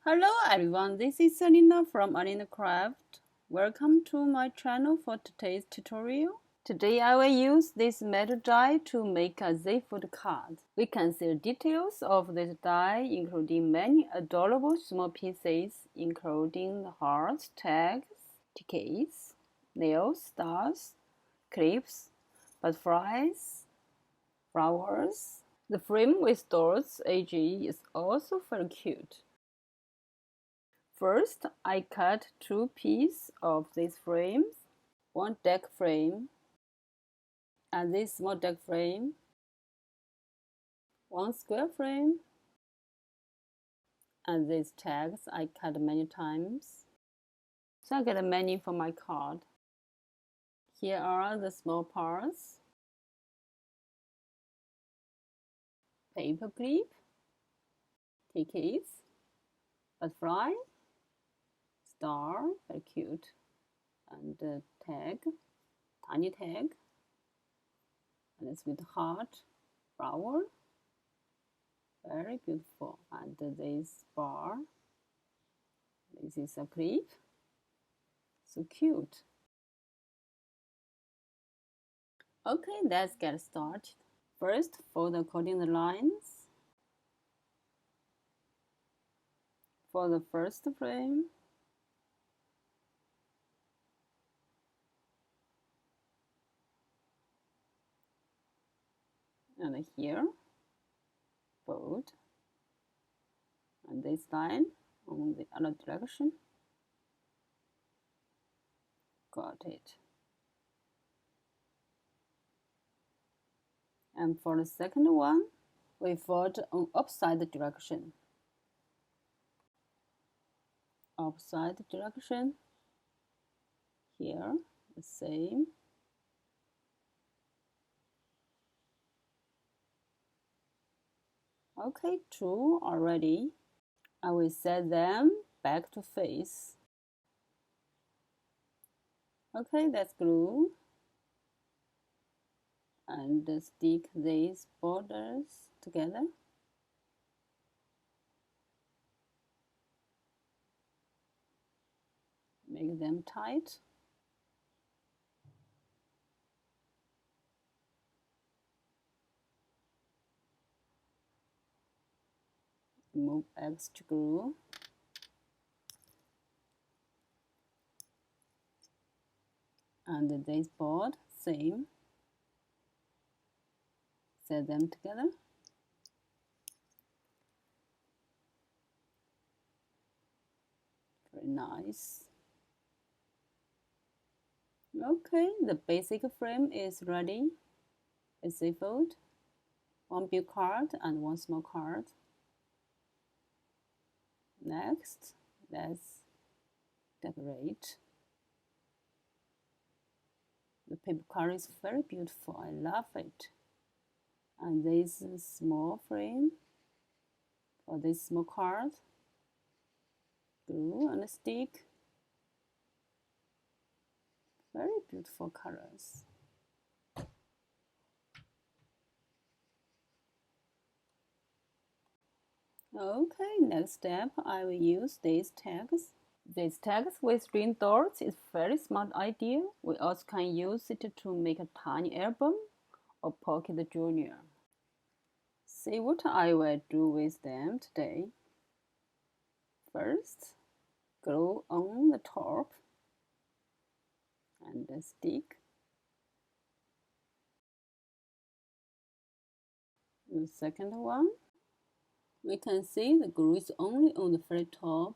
Hello everyone, this is Alina from Alinacutle. Welcome to my channel for today's tutorial. Today I will use this metal die to make a Z-food card. We can see the details of this die, including many adorable small pieces, including hearts, tags, tickets, nails, stars, clips, butterflies, flowers. The frame with dots edges is also very cute. First, I cut two pieces of these frames, one deck frame and this small deck frame, one square frame, and these tags I cut many times. So I get many for my card. Here are the small parts: paper clip, tickets, butterfly, star, very cute, and tag, tiny tag, and it's with heart, flower, very beautiful. And this bar, this is a clip, so cute. Okay, let's get started. First, fold according the lines. For the first frame, and here, fold, and this line on the other direction. Got it. And for the second one, we fold on opposite direction. Opposite direction. Here, the same. Okay, two already. I will set them back to face. Okay, let's glue and stick these borders together. Make them tight. Remove extra glue. And this board, same. Set them together. Very nice. Okay, the basic frame is ready. It's a fold, one big card and one small card. Next, let's decorate. The paper card is very beautiful. I love it. And this small frame for this small card. Glue and stick. Very beautiful colors. Okay, next step, I will use these tags. These tags with green dots is a very smart idea. We also can use it to make a tiny album or pocket journal. See what I will do with them today. First, glue on the top and stick. The second one, we can see the glue is only on the very top.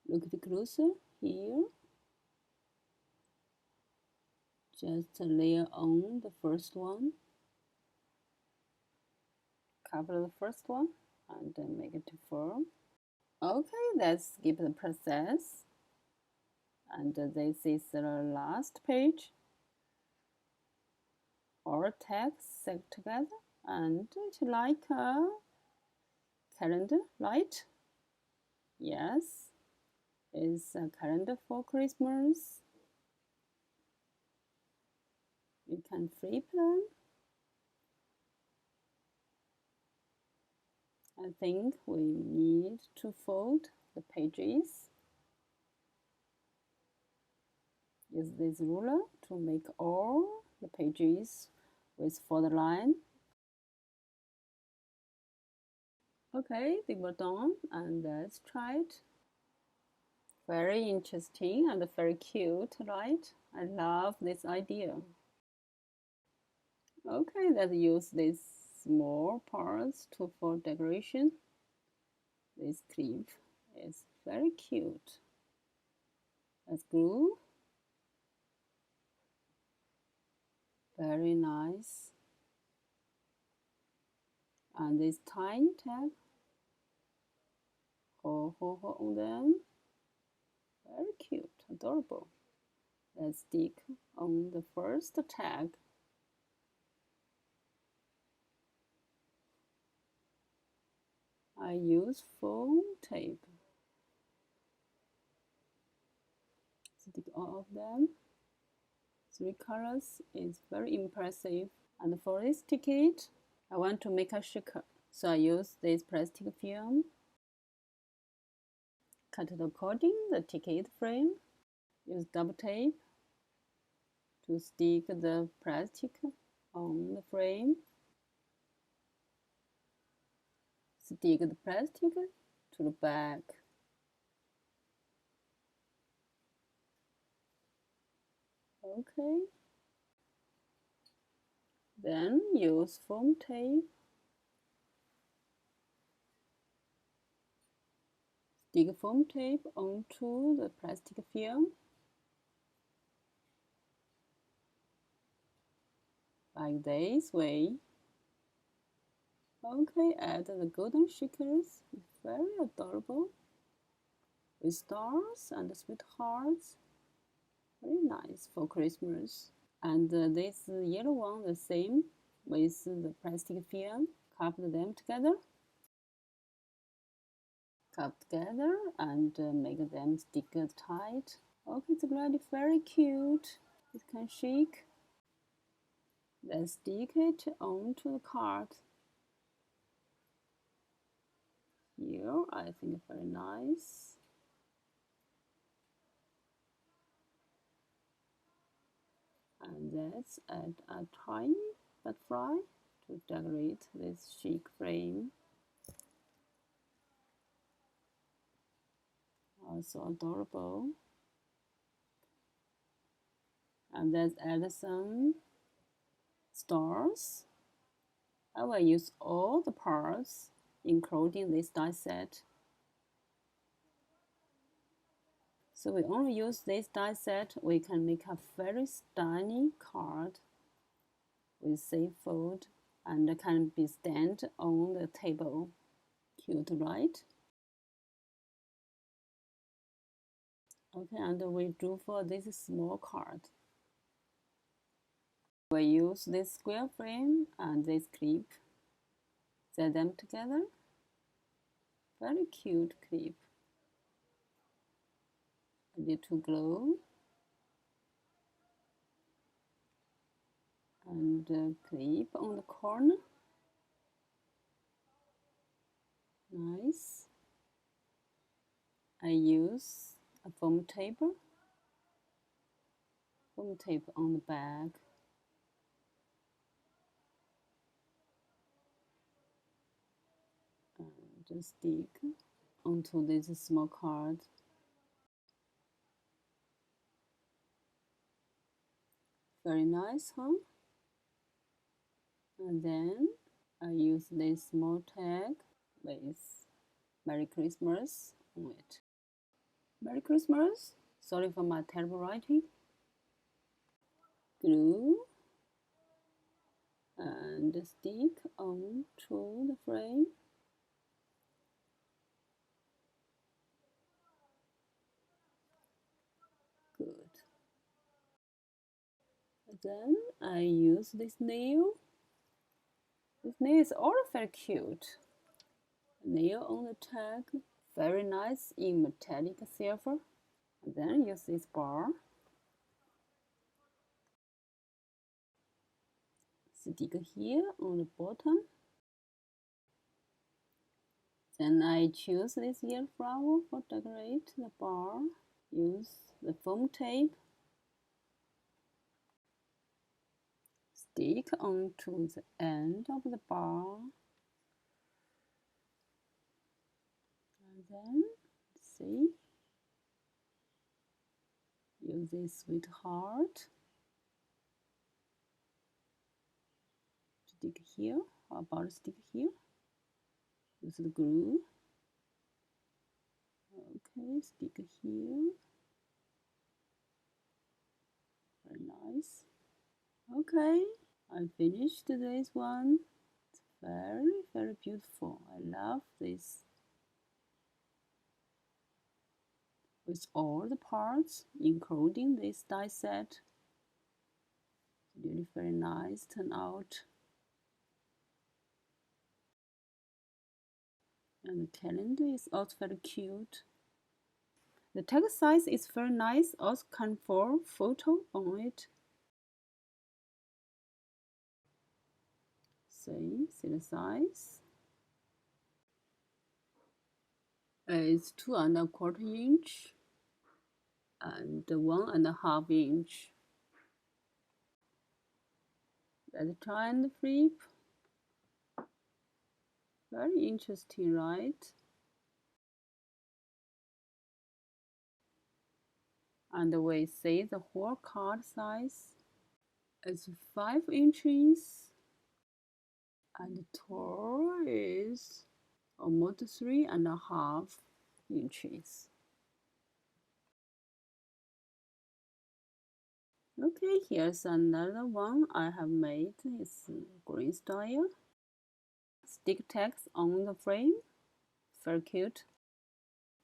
Look at closer here. Just layer on the first one. Cover the first one and then make it firm. Okay, let's skip the process. And this is the last page. All text set together, and it's like a calendar, right? Yes, it's a calendar for Christmas. You can flip them I think we need to fold the pages. Use this ruler to make all the pages with fold line. Okay, they were done, and let's try it. Very interesting and very cute, right? I love this idea. Okay, let's use these small parts for decoration. This clip is very cute. Let's glue. Very nice. And this tiny tag. On them. Very cute, adorable. Let's stick on the first tag. I use foam tape. Stick all of them. 3 colors is very impressive. And for this ticket, I want to make a shaker. So I use this plastic film. Cut according the ticket frame. Use double tape to stick the plastic on the frame. Stick the plastic to the back. Okay. Then use foam tape. Stick foam tape onto the plastic film. Like this way. Okay, add the golden shakers. Very adorable. With stars and sweethearts. Very nice for Christmas. And this yellow one the same with the plastic film. Couple them together. Cup together and make them stick tight. Okay, it's already very cute. It can shake. Then stick it onto the card. Here, I think very nice. And let's add a tiny butterfly to decorate this chic frame. Also adorable. And let's add some stars. I will use all the parts, including this die set. So we only use this die set, we can make a very stunning card with safe fold and can be stand on the table. Cute, right? Okay, and we drew for this small card. We use this square frame and this clip. Set them together. Very cute clip. A little glue. And clip on the corner. Nice. I use a foam tape on the back. And stick onto this small card. Very nice, huh? And then I use this small tag with Merry Christmas on it. Merry Christmas! Sorry for my terrible writing. Glue and stick onto the frame. Good. Then I use this nail. This nail is also very cute. Nail on the tag, very nice in metallic silver. And then use this bar. Stick here on the bottom. Then I choose this yellow flower for decorate the bar. Use the foam tape. Stick onto the end of the bar. And then, see, use this sweetheart. Stick here. How about stick here? Use the glue. Okay, stick here. Very nice. Okay, I finished this one. It's very, very beautiful. I love this. With all the parts, including this die set. Really very nice turnout. And the calendar is also very cute. The text size is very nice, also can for photo on it. See the size. It's 2¼ inch and 1½ inch. Let's try and flip. Very interesting, right? And we see the whole card size. It's 5 inches and the tall is almost 3½ inches. Okay, here's another one I have made. It's green style. Stick text on the frame. Very cute.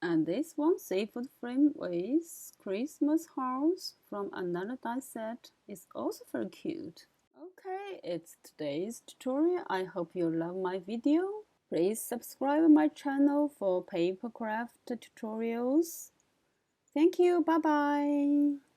And this one, seafood frame with Christmas house from another die set, is also very cute. Okay, it's today's tutorial. I hope you love my video. Please subscribe my channel for paper craft tutorials. Thank you. Bye bye.